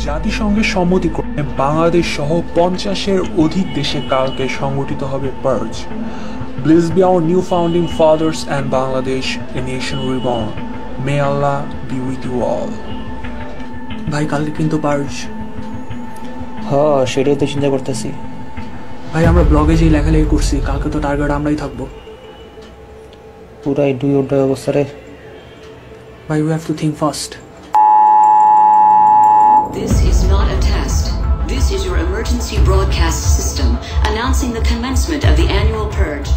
জাতিসংঘের সম্মতিক্রমে বাংলাদেশ সহ 50-এর অধিক দেশে কালকে সংগঠিত হবে purge. Blessed be our new founding fathers and Bangladesh, a nation reborn. May Allah be with you all. ভাই কালকে কিন্তু পার্জ। হ্যাঁ সেটাই তো চিন্তা করতেছি। ভাই আমরা ব্লগে যেই লেখালেখি করছি কালকে তো টার্গেট আমরাই থাকবো। পুরাই ডুই ওর ডাই অবস্থা রে। ভাই we have to think fast. This is not a test. This is your emergency broadcast system announcing the commencement of the annual purge.